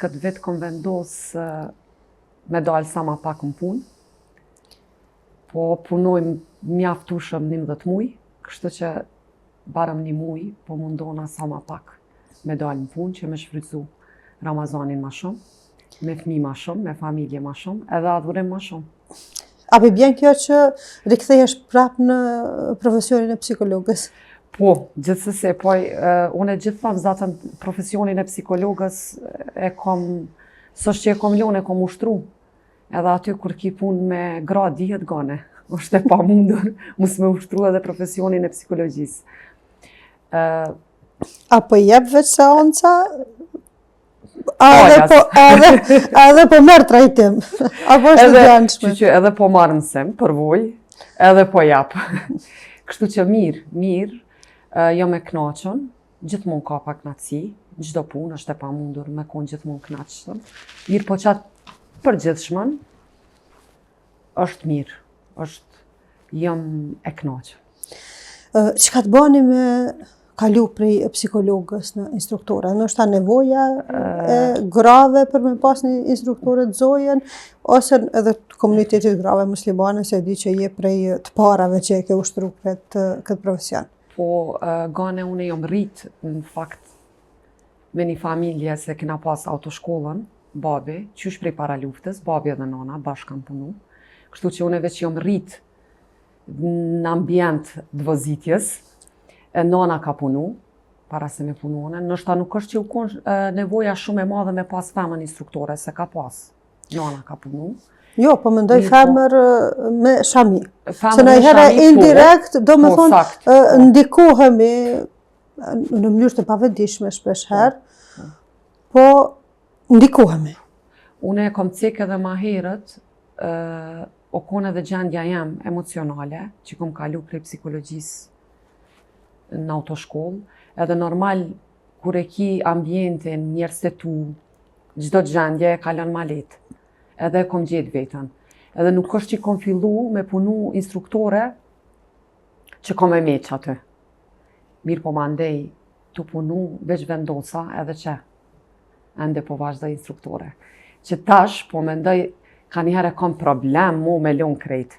këtë vit kom vendos me dalë sa ma pak në punë. Po punojmë mjaftueshëm 11 muaj, kështu që barëm 1 muaj, po mundona sa ma pak me dalë në punë që me shfrytëzu Ramazanin ma shumë, me fëmijë ma shumë, me familje ma shumë, edhe adhurim ma shumë. A për bjen kjo që rikthehesh prapë në profesionin e psikologës? Po, gjithsesi, po unë gjithmonë zatën profesionin e psikologës e kom, s'është që e kom lënë, e kom ushtru. Edhe aty kur ki punë me gra dihet gane, është e pamundur mos me ushtru edhe profesionin e psikologjisë. Apo jep veç seanca? Edhe po merr trajtim. Apo është e brendshme? Edhe po marr mësim, përvoj, edhe po jap. Kështu që mirë, jo me kënaqën, gjithmonë ka pak kënaqësi, çdo punë është e pamundur me qenë gjithmonë kënaqshëm. Mirë po qatë përgjithshmën është mirë, jam e kënaqur. Çka të bani me kalu prej psikologës në instruktore? Ndoshta nevoja e grave për me pas një instruktore të zojen, ose edhe komunitetit grave muslimane se di që je prej të parave që e ke ushtru këtë profesion? Po, gane unë jam rrit, në fakt, me një familje se kena pas autoshkollën, babi, qysh prej para luftës, babi edhe nana, bashkë kanë punu. Kështu që unë veç jam rrit në ambient dëvozitjes, nana ka punu, para se me punu unë, nështë nuk është që u konë nevoja shumë e madhe me pas femën instruktore, se ka pas, nana ka punu. Jo, po mendoj femër me shami. Se në herë indirekt, do me thonë, ndikohemi në mënyrë të pavetdijshme shpesh herë, po ndikohemi. Unë e kom cek edhe ma herët, o konë edhe gjendja jem emocionale, që kom kalu prej psikologjisë në autoshkollë, edhe normal, kur e ki ambientin, njerëz të tu, çdo gjendje e kalon ma letë. Edhe kom gjetë vetën. Edhe nuk është që kom fillu me punu instruktore që kom e meq aty. Mirë po ma ndej të punu veç vendosa edhe që ende po vazhdoj instruktore. Që tash po mendoj ka njëherë kom problem mu me lënë krejt.